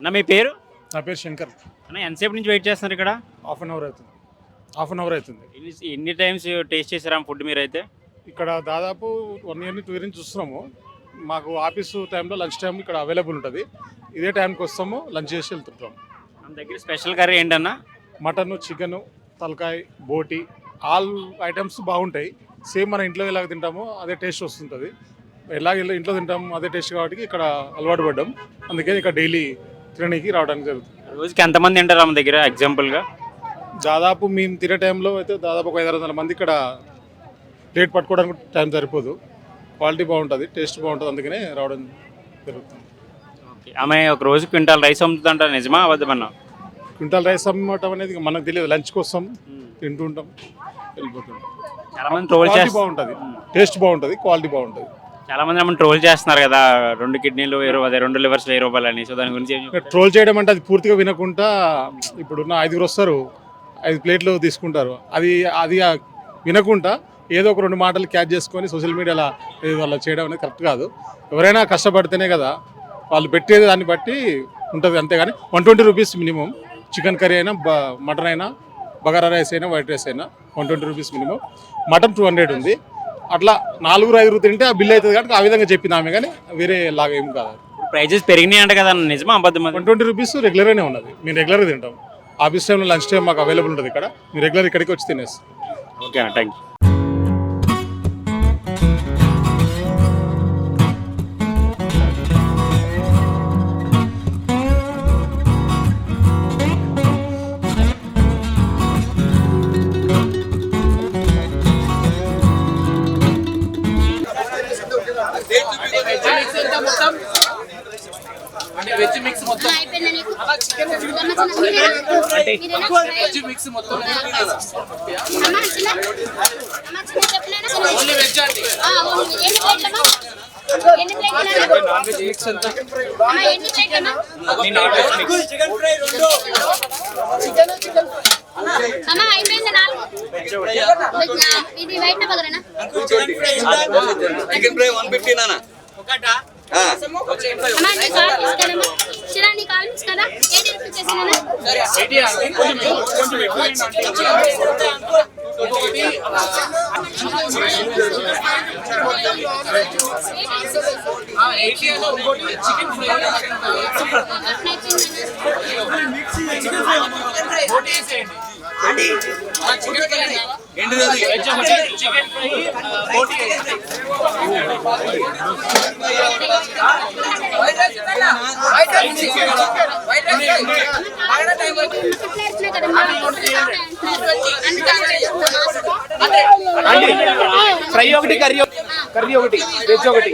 నా మీ పేరు? నా పేరు శంకర్. అన్న ఎంతసేపు నుంచి వెయిట్ చేస్తున్నారు ఇక్కడ? హాఫ్ అన్ అవర్ అవుతుంది. ఎన్ని టైమ్స్ టేస్ట్ చేసారా ఫుడ్ మీరైతే? ఇక్కడ దాదాపు 1 year 2 years నుంచి చూస్తున్నాము. మాకు ఆఫీసు టైంలో లంచ్ టైం ఇక్కడ అవైలబుల్ ఉంటుంది. ఇదే టైంకి వస్తాము, లంచ్ చేసి వెళ్తుంటాం. మన దగ్గర స్పెషల్ కర్రీ ఏంటన్నా? మటను, చికెను, తలకాయ, బోటి, ఆల్ ఐటమ్స్ బాగుంటాయి. సేమ్ మన ఇంట్లో ఎలాగ తింటామో అదే టేస్ట్ వస్తుంటుంది. ఇంట్లో తింటాము అదే టేస్ట్ కాబట్టి ఇక్కడ అలవాటు పడ్డాం. అందుకే ఇక్కడ డైలీ తినడానికి రావడానికి జరుగుతుంది. రోజుకి ఎంతమంది తింటారు మన దగ్గర ఎగ్జాంపుల్గా? దాదాపు మేము తినే టైంలో అయితే దాదాపు ఒక 500 మంది ఇక్కడ ప్లేట్ పట్టుకోవడానికి టైం సరిపోదు. క్వాలిటీ బాగుంటుంది, టేస్ట్ బాగుంటుంది, అందుకనే రావడం జరుగుతుంది. ఓకే, ఆమె ఒక రోజు క్వింటాల్ రైస్ అమ్ముతుందంట, నిజమా అబద్ధమన్నా? క్వింటాల్ రైస్ అమ్మటం అనేది మనకు తెలియదు. లంచ్ కోసం తింటూ ఉంటాం, వెళ్ళిపోతుంటాం. చాలా మంది ట్రోల్ క్వాలిటీ బాగుంటుంది, టేస్ట్ బాగుంటుంది, క్వాలిటీ బాగుంటుంది. చాలా మంది మనం ట్రోల్ చేస్తున్నారు కదా, 2 కిడ్నీలు అదే 2 లివర్స్ 1000 రూపాయలని. సో దాని గురించి ఏం చెప్తారు? ట్రోల్ చేయడం అంటే అది పూర్తిగా వినకుండా ఇప్పుడున్న 5 వస్తారు, 5 ప్లేట్లు తీసుకుంటారు. అది వినకుండా ఏదో ఒక 2 మాటలు క్యాచ్ చేసుకొని సోషల్ మీడియాలో అలా చేయడం అనేది కరెక్ట్ కాదు. ఎవరైనా కష్టపడితేనే కదా వాళ్ళు పెట్టేది, దాన్ని బట్టి ఉంటుంది. అంతేగాని 120 రూపీస్ మినిమం. చికెన్ కర్రీ అయినా, మటన్ అయినా, బగారా రైస్ అయినా, వైట్ రైస్ అయినా 120 రూపీస్ మినిమం. మటన్ 200 ఉంది. అట్లా 4-5 తింటే ఆ బిల్ అవుతుంది కాబట్టి ఆ విధంగా చెప్పింది ఆమె, కానీ వేరే లాగా ఏం కాదు. ప్రైజెస్ పెరిగినాయి అంట కదా, నిజమా అబద్ధం? 120 రూపీస్ రెగ్యులర్గానే ఉన్నది. మేము రెగ్యులర్గా తింటాం. ఆఫీస్ టైంలో లంచ్ టైం మాకు అవైలబుల్ ఉంటుంది ఇక్కడ. మీరు రెగ్యులర్ ఇక్కడికి వచ్చి తినేస్తాం. ఓకే అన్న, థ్యాంక్ యూ. వెజ్ మిక్స్ మొత్తం వెజ్ మిక్స్ మొత్తం ఓన్లీ వెజ్ అండి. నాన్ వెజ్ మిక్స్ ఎంత? చికెన్ ఫ్రై 2 అమ్మా అయిపోయింది 4 ఇది వైట్ బగరేనా? చికెన్ ఫ్రై 150 నానా ఒకటా? అమ్మా నీ కాల్ తీసుకోనమ్మా. చిరా నీ కాల్ తీసుకోనా? 80 రూపాయలు చేసినానా? సరే 80 అండి. కొంచెం ఎక్కువ ఇంకోటి చికెన్ ఫ్రై బోటి వేసేయండి. చికెన్ ఫ్రై వెజ్ ఒకటి, చికెన్ ఫ్రై బోటి వేసేయండి. ఫ్రై ఒకటి, కర్రీ ఒకటి, వెజ్ ఒకటి.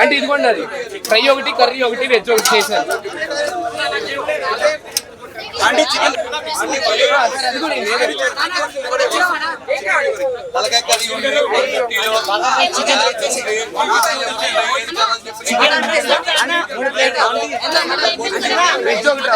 అంటే ఇదిగోండి, అది ఫ్రై ఒకటి, కర్రీ ఒకటి, వెజ్ ఒకటి చేశాను. తలకాయ కర్రీ వెజ్ ఒకటి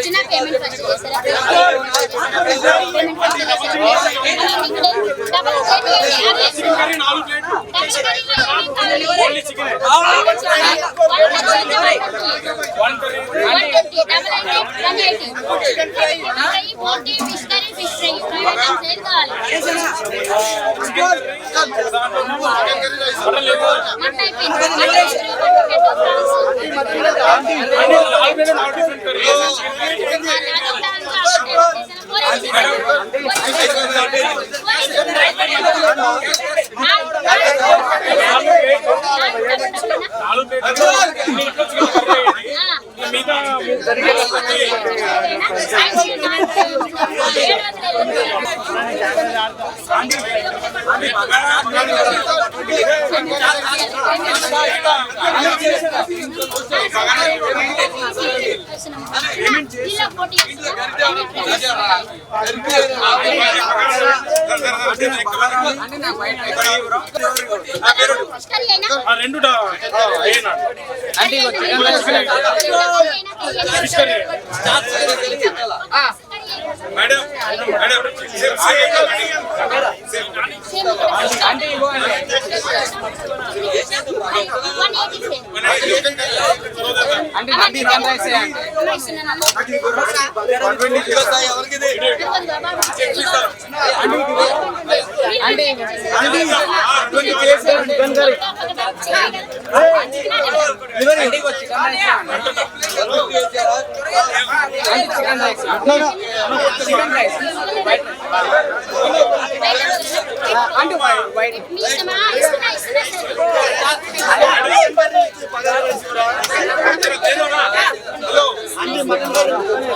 చిన్న పేమెంట్ ఫస్ట్ చేస్తారా? రెండు మేడం మీ ఇష్టమా